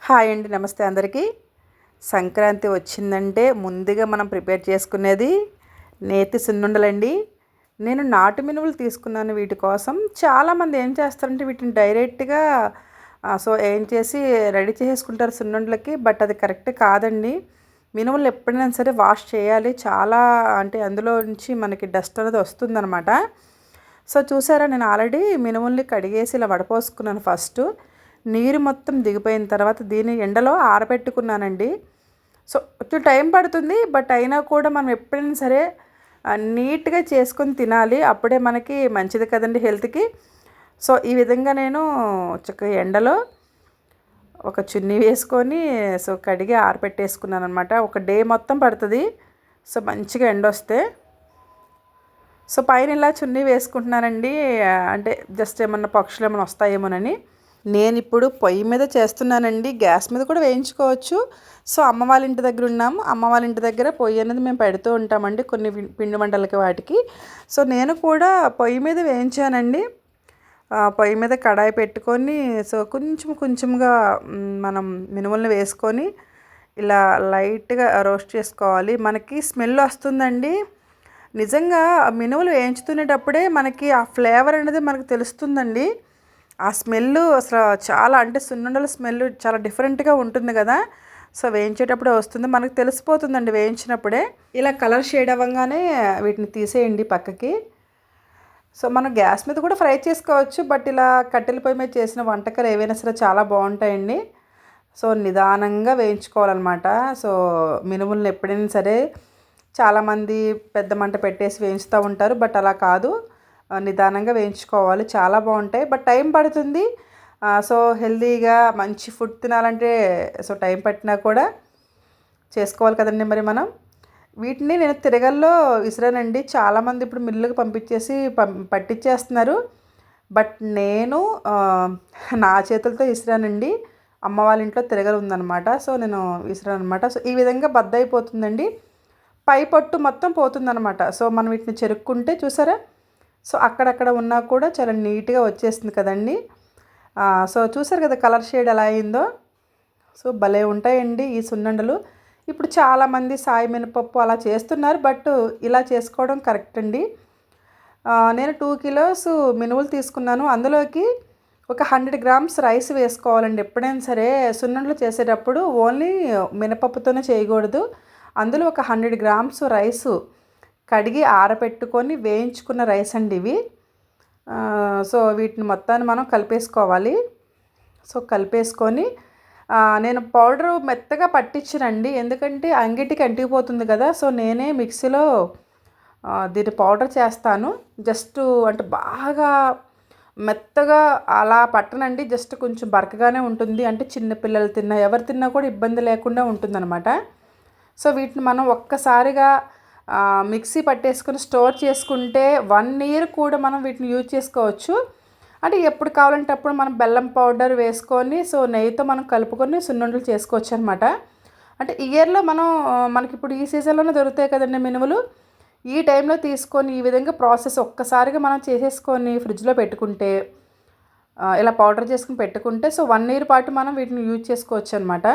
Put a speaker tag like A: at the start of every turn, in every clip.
A: Hi అండి, నమస్తే అందరికీ. సంక్రాంతి వచ్చిందంటే ముందుగా మనం ప్రిపేర్ చేసుకునేది నేతి సున్నుండలండి. నేను నాటు మినుములు తీసుకున్నాను వీటి కోసం. చాలామంది ఏం చేస్తారంటే వీటిని డైరెక్ట్గా ఏం చేసి రెడీ చేసుకుంటారు సున్నుండలకి. బట్ అది కరెక్ట్ కాదండి. మినుములు ఎప్పుడైనా సరే వాష్ చేయాలి. చాలా అంటే అందులో నుంచి మనకి డస్ట్ అనేది వస్తుందన్నమాట. చూసారా, నేను ఆల్రెడీ మినుముల్ని కడిగేసి ఇలా వడపోసుకున్నాను ఫస్ట్. నీరు మొత్తం దిగిపోయిన తర్వాత దీన్ని ఎండలో ఆరబెట్టుకున్నానండి. కొంచెం టైం పడుతుంది, బట్ అయినా కూడా మనం ఎప్పుడైనా సరే నీట్గా చేసుకొని తినాలి. అప్పుడే మనకి మంచిది కదండి హెల్త్కి. ఈ విధంగా నేను చక్కగా ఎండలో ఒక చున్నీ వేసుకొని కడిగి ఆరబెట్టేసుకున్నాను అనమాట. ఒక డే మొత్తం పడుతుంది మంచిగా ఎండ వస్తే. పైన ఇలా చున్నీ వేసుకుంటున్నానండి. అంటే జస్ట్ ఏమన్నా పక్షులు ఏమైనా వస్తాయేమోనని. నేను ఇప్పుడు పొయ్యి మీద చేస్తున్నానండి. గ్యాస్ మీద కూడా వేయించుకోవచ్చు. అమ్మ వాళ్ళ ఇంటి దగ్గర ఉన్నాము. అమ్మ వాళ్ళ ఇంటి దగ్గర పొయ్యి అనేది మేము పెడుతూ ఉంటామండి కొన్ని పిండి వంటలకి వాటికి. నేను కూడా పొయ్యి మీద వేయించానండి. పొయ్యి మీద కడాయి పెట్టుకొని కొంచెం కొంచెంగా మనం మినుములను వేసుకొని ఇలా లైట్గా రోస్ట్ చేసుకోవాలి. మనకి స్మెల్ వస్తుందండి. నిజంగా మినుములు వేయించుతునేటప్పుడే మనకి ఆ ఫ్లేవర్ అనేది మనకు తెలుస్తుందండి. ఆ స్మెల్ అసలు చాలా, అంటే సున్నుండల స్మెల్ చాలా డిఫరెంట్గా ఉంటుంది కదా. వేయించేటప్పుడే వస్తుంది, మనకు తెలిసిపోతుందండి వేయించినప్పుడే. ఇలా కలర్ షేడ్ అవ్వగానే వీటిని తీసేయండి పక్కకి. మనం గ్యాస్ మీద కూడా ఫ్రై చేసుకోవచ్చు, బట్ ఇలా కట్టెల పొయ్యి మీద చేసిన వంటకాలు ఏవైనా సరే చాలా బాగుంటాయండి. నిదానంగా వేయించుకోవాలన్నమాట. మినుములను ఎప్పుడైనా సరే చాలామంది పెద్ద మంట పెట్టేసి వేయించుతూ ఉంటారు, బట్ అలా కాదు, నిదానంగా వేయించుకోవాలి. చాలా బాగుంటాయి, బట్ టైం పడుతుంది. హెల్తీగా మంచి ఫుడ్ తినాలంటే టైం పట్టినా కూడా చేసుకోవాలి కదండి మరి మనం. వీటిని నేను తిరగల్లో విసిరానండి. చాలామంది ఇప్పుడు మిల్లుకి పంపించేసి పట్టించేస్తున్నారు, బట్ నేను నా చేతులతో విసిరానండి. అమ్మ వాళ్ళ ఇంట్లో తిరగలు ఉందన్నమాట. నేను విసిరాను అనమాట. ఈ విధంగా బద్ద అయిపోతుందండి. పై పట్టు మొత్తం పోతుందన్నమాట. మనం వీటిని చెరుక్కుంటే చూసారా, అక్కడక్కడ ఉన్నా కూడా చాలా నీట్గా వచ్చేస్తుంది కదండి. చూసారు కదా కలర్ షేడ్ ఎలా అయిందో. భలే ఉంటాయండి ఈ సున్నుండలు. ఇప్పుడు చాలామంది సాయి మినపప్పు అలా చేస్తున్నారు, బట్ ఇలా చేసుకోవడం కరెక్ట్ అండి. నేను 2 కిలోస్ మినుములు తీసుకున్నాను. అందులోకి ఒక 100 గ్రామ్స్ రైస్ వేసుకోవాలండి. ఎప్పుడైనా సరే సున్నుండలు చేసేటప్పుడు ఓన్లీ మినపప్పుతోనే చేయకూడదు. అందులో ఒక 100 గ్రామ్స్ రైసు కడిగి ఆరబెట్టుకొని వేయించుకున్న రైస్ అండి ఇవి. వీటిని మొత్తాన్ని మనం కలిపేసుకోవాలి. కలిపేసుకొని నేను పౌడరు మెత్తగా పట్టించనండి, ఎందుకంటే అంగిటికి అంటిపోతుంది కదా. నేనే మిక్సీలో దీన్ని పౌడర్ చేస్తాను. జస్ట్ అంటే బాగా మెత్తగా అలా పట్టనండి, జస్ట్ కొంచెం బరకగానే ఉంటుంది. అంటే చిన్నపిల్లలు తిన్నా ఎవరు తిన్నా కూడా ఇబ్బంది లేకుండా ఉంటుందన్నమాట. వీటిని మనం ఒక్కసారిగా మిక్సీ పట్టేసుకొని స్టోర్ చేసుకుంటే 1 ఇయర్ కూడా మనం వీటిని యూజ్ చేసుకోవచ్చు. అంటే ఎప్పుడు కావాలంటే అప్పుడు మనం బెల్లం పౌడర్ వేసుకొని నెయ్యితో మనం కలుపుకొని సున్నుండలు చేసుకోవచ్చు అనమాట. అంటే ఇయర్లో మనకి ఇప్పుడు ఈ సీజన్లోనే దొరుకుతాయి కదండి మినుములు. ఈ టైంలో తీసుకొని ఈ విధంగా ప్రాసెస్ ఒక్కసారిగా మనం చేసేసుకొని ఫ్రిడ్జ్లో పెట్టుకుంటే, ఇలా పౌడర్ చేసుకుని పెట్టుకుంటే 1 ఇయర్ పాటు మనం వీటిని యూజ్ చేసుకోవచ్చు అనమాట.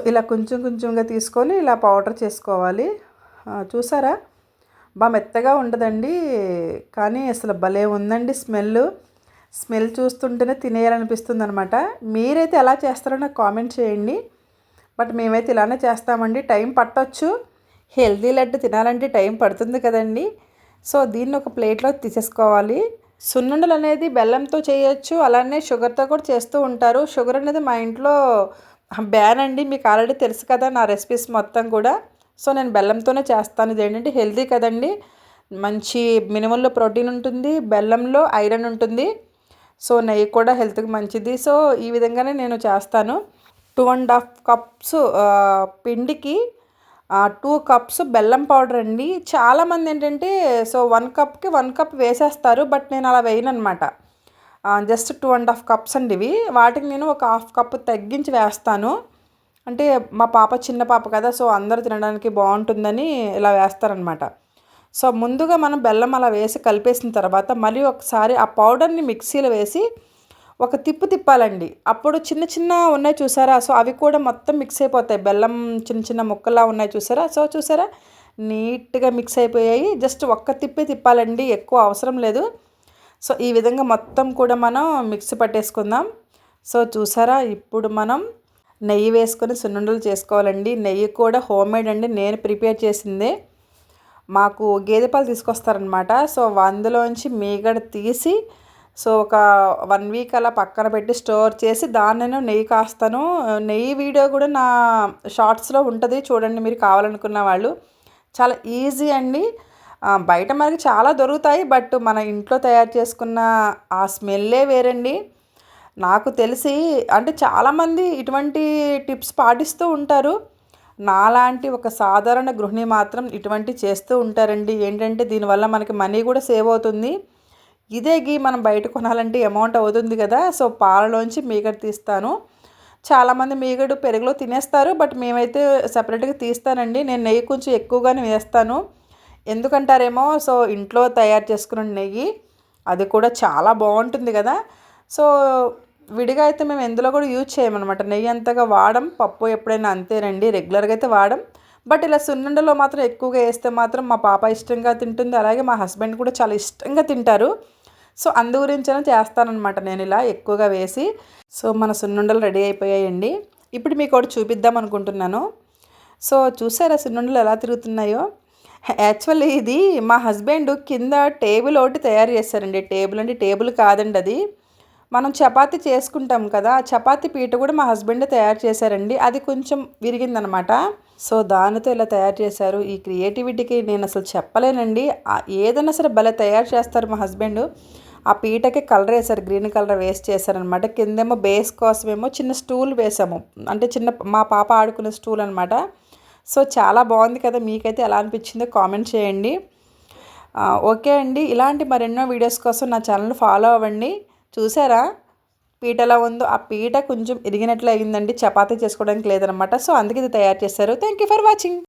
A: ఇలా కొంచెం కొంచెంగా తీసుకొని ఇలా పౌడర్ చేసుకోవాలి. చూసారా, బాగా మెత్తగా ఉండదండి, కానీ అసలు భలే ఉందండి స్మెల్ చూస్తుంటేనే తినేయాలనిపిస్తుంది అనమాట. మీరైతే ఎలా చేస్తారో నాకు కామెంట్ చేయండి, బట్ మేమైతే ఇలానే చేస్తామండి. టైం పట్టొచ్చు, హెల్తీ లడ్డు తినాలంటే టైం పడుతుంది కదండి. దీన్ని ఒక ప్లేట్లో తీసేసుకోవాలి. సున్నుండలు అనేది బెల్లంతో చేయొచ్చు, అలానే షుగర్తో కూడా చేస్తూ ఉంటారు. షుగర్ అనేది మా ఇంట్లో బ్యాన్ అండి, మీకు ఆల్రెడీ తెలుసు కదా నా రెసిపీస్ మొత్తం కూడా. నేను బెల్లంతోనే చేస్తాను. ఇది ఏంటంటే హెల్తీ కదండి, మంచి మినిమల్లో ప్రోటీన్ ఉంటుంది, బెల్లంలో ఐరన్ ఉంటుంది, నెయ్యి కూడా హెల్త్కి మంచిది. ఈ విధంగానే నేను చేస్తాను. 2.5 కప్స్ పిండికి 2 కప్స్ బెల్లం పౌడర్ అండి. చాలామంది ఏంటంటే 1 కప్కి 1 కప్ వేసేస్తారు, బట్ నేను అలా వేయను అనమాట. జస్ట్ 2.5 కప్స్ అండి ఇవి. వాటికి నేను ఒక 1/2 కప్పు తగ్గించి వేస్తాను. అంటే మా పాప చిన్న పాప కదా, అందరూ తినడానికి బాగుంటుందని ఇలా వేస్తారనమాట. ముందుగా మనం బెల్లం అలా వేసి కలిపేసిన తర్వాత మళ్ళీ ఒకసారి ఆ పౌడర్ని మిక్సీలో వేసి ఒక తిప్పాలండి. అప్పుడు చిన్న చిన్న ఉన్నాయి చూసారా? సో, అవి కూడా మొత్తం మిక్స్ అయిపోతాయి. బెల్లం చిన్న చిన్న ముక్కల్లా ఉన్నాయి చూసారా? సో, చూసారా? నీట్‌గా మిక్స్ అయిపోయాయి. జస్ట్ ఒక్క తిప్పాలండి. ఎక్కువ అవసరం లేదు. సో, ఈ విధంగా మొత్తం కూడా మనం మిక్సీ పట్టేసుకుందాం. సో, చూసారా? ఇప్పుడు మనం నెయ్యి వేసుకొని సున్నుండలు చేసుకోవాలండి. నెయ్యి కూడా హోమ్‌మేడ్ అండి. నేను ప్రిపేర్ చేసిందే. మాకు గేదె పాలు తీసుకొస్తారనమాట. సో, అందులోంచి మీగడ తీసి సో, ఒక 1 వీక్ అలా పక్కన పెట్టి స్టోర్ చేసి దాన్ని నేను నెయ్యి కాస్తాను. నెయ్యి వీడియో కూడా నా షార్ట్స్‌లో ఉంటది. చూడండి మీరు కావాలనుకున్న వాళ్ళు. చాలా ఈజీ అండి. బయట మనకి చాలా దొరుకుతాయి. బట్ మన ఇంట్లో తయారు చేసుకున్న ఆ స్మెల్లే వేరండి. నాకు తెలిసి అంటే చాలామంది ఇటువంటి టిప్స్ పాటిస్తూ ఉంటారు. నాలాంటి ఒక సాధారణ గృహిణి మాత్రం ఇటువంటివి చేస్తూ ఉంటారండి. ఏంటంటే దీనివల్ల మనకి మనీ కూడా సేవ్ అవుతుంది. ఇదే ఘీ మనం బయట కొనాలంటే అమౌంట్ అవుతుంది కదా! సో, పాలలోంచి మీగడ తీస్తాను. చాలామంది మీగడ పెరుగులో తినేస్తారు. బట్ మేమైతే సెపరేట్‌గా తీస్తానండి. నేను నెయ్యి కొంచెం ఎక్కువగానే వేస్తాను. ఎందుకంటారేమో సో, ఇంట్లో తయారు చేసుకున్న నెయ్యి అది కూడా చాలా బావుంటుంది కదా! సో, విడిగా అయితే మేము ఎందులో కూడా యూజ్ చేయమనమాట. నెయ్యి అంతగా వాడం. పప్పు ఎప్పుడైనా అంతేనండి. రెగ్యులర్‌గా అయితే వాడం. బట్ ఇలా సున్నుండలో మాత్రం ఎక్కువగా ఏస్తే మాత్రం మా పాప ఇష్టంగా తింటుంది. అలాగే మా హస్బెండ్ కూడా చాలా ఇష్టంగా తింటారు. సో, అందు గురించనే చేస్తాననమాట నేనిలా ఎక్కువగా వేసి. సో, మన సున్నుండలు రెడీ అయిపోయాయండి. ఇప్పుడు మీకోటి చూపిద్దాం అనుకుంటున్నాను. సో, చూసారా సున్నుండలు ఎలా తిరుగుతున్నాయో? యాక్చువల్లీ ఇది మా హస్బెండ్ కింద టేబుల్ ఒకటి తయారు చేశారండి. టేబుల్ అంటే టేబుల్ కాదండి అది. మనం చపాతీ చేసుకుంటాం కదా! ఆ చపాతీ పీట కూడా మా హస్బెండే తయారు చేశారండి. అది కొంచెం విరిగిందనమాట. సో, దానితో ఇలా తయారు చేశారు. ఈ క్రియేటివిటీకి నేనసలు చెప్పలేనండి. ఏదైనా సరే భలే తయారు చేస్తారు మా హస్బెండు. ఆ పీటకి కలర్ వేశారు. గ్రీన్ కలర్ వేసి చేశారనమాట. కిందేమో బేస్ కోసమేమో చిన్న స్టూల్ వేసాము. అంటే చిన్న మా పాప ఆడుకునే స్టూల్ అనమాట. సో, చాలా బాగుంది కదా! మీకైతే ఎలా అనిపించిందో కామెంట్ చేయండి. ఓకే అండి. ఇలాంటి మరెన్నో వీడియోస్ కోసం నా ఛానల్ ఫాలో అవ్వండి. చూసారా? పీట ఎలా ఉందో? ఆ పీట కొంచెం ఇరిగినట్లు అయిందండి. చపాతీ చేసుకోవడానికి లేదనమాట. సో, అందుకే ఇది తయారు చేశారు. Thank you for watching.